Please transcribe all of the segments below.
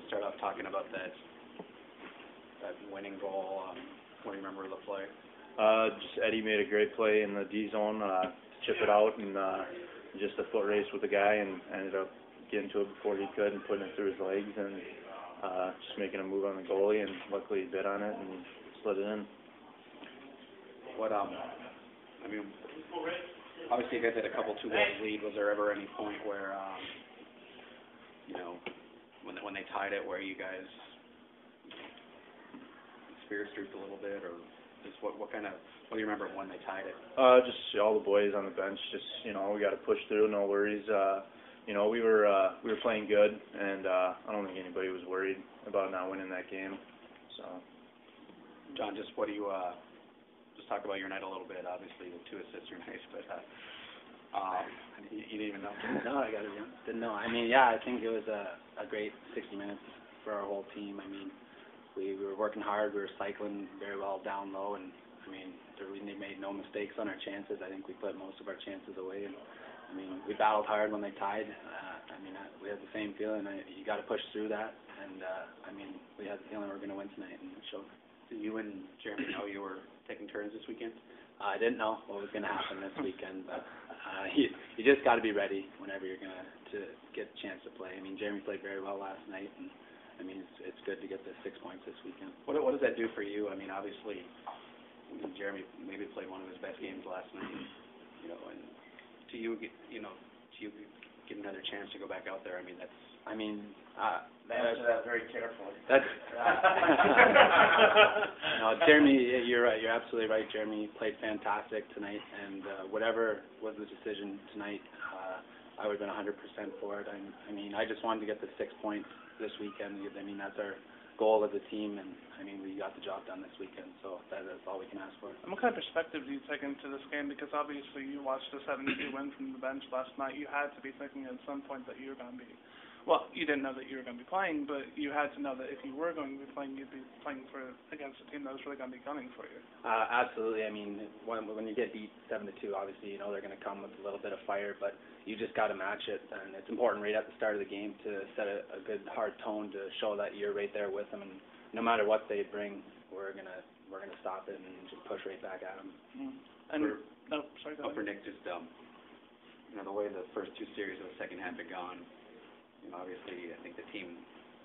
start off talking about that winning goal. What do you remember of the play? Just Eddie made a great play in the D zone, to chip it out, and just a foot race with the guy, and ended up getting to it before he could and putting it through his legs, and just making a move on the goalie, and luckily he bit on it and slid it in. What I mean, obviously you guys had a couple 2-goal lead. Was there ever any point where you know, when they tied it, where you guys spirit strooped a little bit, or just what do you remember when they tied it? Just all the boys on the bench. Just we got to push through. No worries. We were playing good, and I don't think anybody was worried about not winning that game. So, John, just what do you just talk about your night a little bit? Obviously, the 2 assists are nice, but you didn't even know. No, I didn't know. I mean, yeah, I think it was a great 60 minutes for our whole team. I mean, we were working hard. We were cycling very well down low, and I mean, we made no mistakes on our chances. I think we put most of our chances away. And I mean, we battled hard when they tied. We had the same feeling. You got to push through that, and I mean, we had the feeling we were going to win tonight, and it showed. Did you and Jeremy know you were taking turns this weekend? I didn't know what was going to happen this weekend, but you just got to be ready whenever you're going to get a chance to play. I mean, Jeremy played very well last night, and I mean, it's good to get the 6 points this weekend. What does that do for you? I mean, obviously, Jeremy maybe played one of his best games last night. And do you get another chance to go back out there? I mean, that's. I mean, answer that very carefully. That's. No, Jeremy, you're right. You're absolutely right. Jeremy played fantastic tonight, and whatever was the decision tonight, I would have been 100% for it. I mean, I just wanted to get the 6 points this weekend. I mean, that's our goal as a team, and I mean, we got the job done this weekend, so that's all we can ask for. And what kind of perspective do you take into this game? Because obviously you watched a 7-2 win from the bench last night. You had to be thinking at some point that you were going to be, well, you didn't know that you were going to be playing, but you had to know that if you were going to be playing, you'd be playing against a team that was really going to be gunning for you. Absolutely. I mean, when you get beat 7-2, obviously you know they're going to come with a little bit of fire, but you just got to match it, and it's important right at the start of the game to set a good hard tone to show that you're right there with them, and no matter what they bring, we're gonna stop it and just push right back at them. And for Nick, just the way the first 2 series of the second half had gone. Obviously, I think the team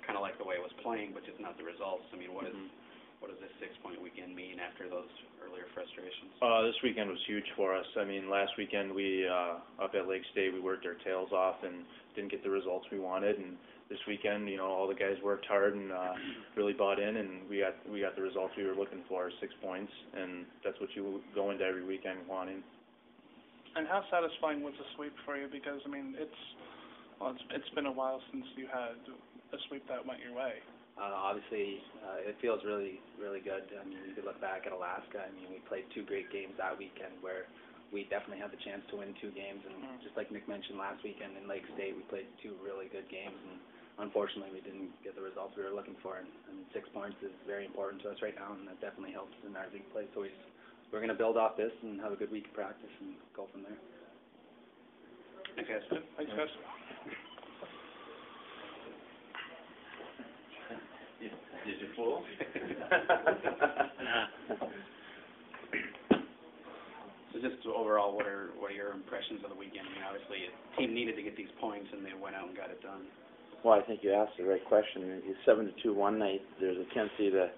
kind of liked the way it was playing, but just not the results. I mean, what does this 6-point weekend mean after those earlier frustrations? This weekend was huge for us. I mean, last weekend we up at Lake State, we worked our tails off and didn't get the results we wanted. And this weekend, all the guys worked hard and really bought in, and we got the results we were looking for, 6 points, and that's what you go into every weekend wanting. And how satisfying was the sweep for you? Because I mean, it's been a while since you had a sweep that went your way. Obviously, it feels really, really good. I mean, you could look back at Alaska. I mean, we played 2 great games that weekend where we definitely had the chance to win 2 games. And just like Nick mentioned last weekend in Lake State, we played 2 really good games. And unfortunately, we didn't get the results we were looking for. And 6 points is very important to us right now, and that definitely helps in our league play. So we're going to build off this and have a good week of practice and go from there. Thanks, guys. Thanks, guys. Did you fool? So just overall, what are your impressions of the weekend? I mean, obviously, the team needed to get these points, and they went out and got it done. Well, I think you asked the right question. It's 7-2 one night. There's a tendency to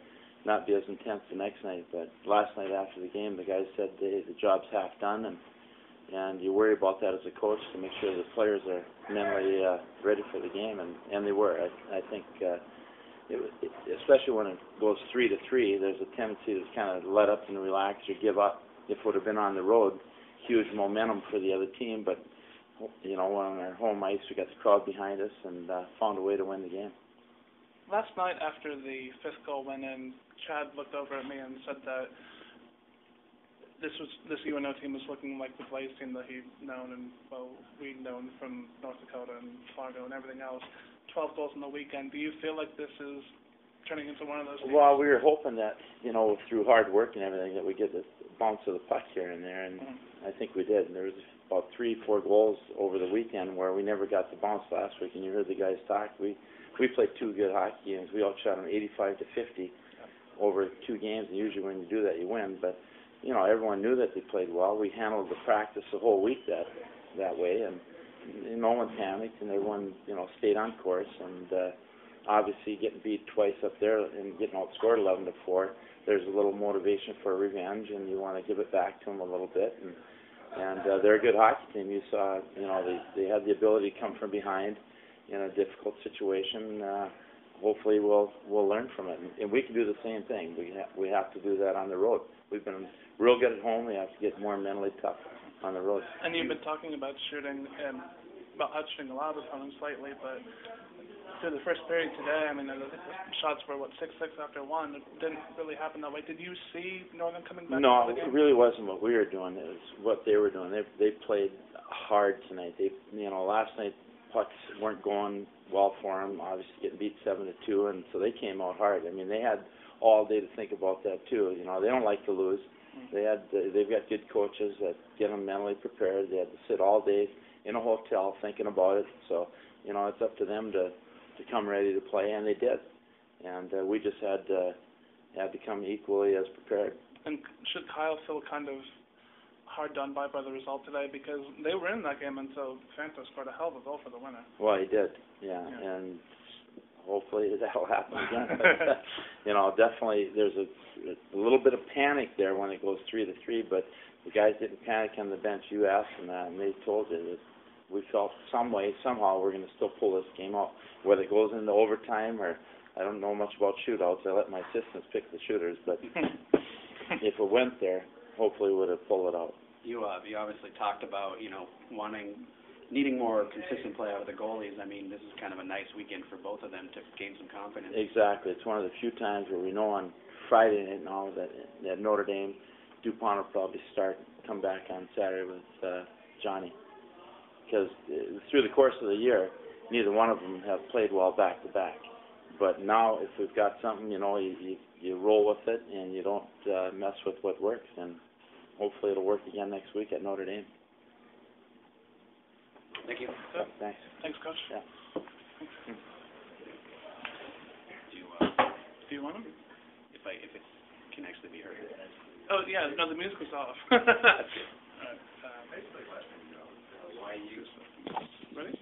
not be as intense the next night. But last night after the game, the guys said the job's half done, and you worry about that as a coach to make sure the players are mentally ready for the game, and they were. I think, especially when it goes 3-3, there's a tendency to kind of let up and relax or give up. If it would have been on the road, huge momentum for the other team, but on our home ice, we got the crowd behind us and found a way to win the game. Last night after the 5th goal went in, Chad looked over at me and said that this UNO team was looking like the Blaze team that he'd known and, well, we'd known from North Dakota and Fargo and everything else. 12 goals in the weekend. Do you feel like this is turning into one of those teams? Well, we were hoping that, through hard work and everything, that we get the bounce of the puck here and there, and I think we did. There was about 3-4 goals over the weekend where we never got the bounce last week, and you heard the guys talk. We we played 2 good hockey games. We outshot them 85-50 over 2 games, and usually when you do that, you win. But, you know, everyone knew that they played well. We handled the practice the whole week that way, and no one panicked, and everyone, you know, stayed on course. And obviously getting beat twice up there and getting outscored 11-4, there's a little motivation for revenge, and you want to give it back to them a little bit. And they're a good hockey team. You saw, you know, they had the ability to come from behind in a difficult situation. Hopefully we'll learn from it, and we can do the same thing. We have to do that on the road. We've been real good at home. We have to get more mentally tough on the road. And you've been talking about shooting and about shooting a lot of opponents lately, but through the first period today, I mean, I think the shots were 6-6 after 1. It didn't really happen that way. Did you see Northern coming back? No, into the game? it really wasn't what we were doing. It was what they were doing. They played hard tonight. You know, last night pucks weren't going well for them. Obviously, getting beat 7-2, and so they came out hard. I mean, they had all day to think about that too. You know, they don't like to lose. They've got good coaches that get them mentally prepared. They had to sit all day in a hotel thinking about it. So, you know, it's up to them to come ready to play, and they did. And we just had to come equally as prepared. And should Kyle feel kind of hard done by the result today, because they were in that game until Fanto scored a hell of a goal for the winner? Well, he did, yeah. And hopefully that'll happen again. But, you know, definitely there's a little bit of panic there when it goes 3-3, but the guys didn't panic on the bench. You asked them that, and they told you that we felt somehow we're going to still pull this game out. Whether it goes into overtime or I don't know much about shootouts. I let my assistants pick the shooters, but if it went there, hopefully we would have pulled it out. You obviously talked about, you know, needing more consistent play out of the goalies. I mean, this is kind of a nice weekend for both of them to gain some confidence. Exactly. It's one of the few times where we know on Friday night now that Notre Dame, DuPont will probably come back on Saturday with Johnny. Because through the course of the year, neither one of them have played well back-to-back. But now, if we've got something, you know, you roll with it and you don't mess with what works, and hopefully it'll work again next week at Notre Dame. Thank you. Yeah, thanks. Thanks, Coach. Yeah. Do you want them? If it can actually be heard. Oh, yeah, no, the music was off. That's good. All right, basically, question, why you? Ready?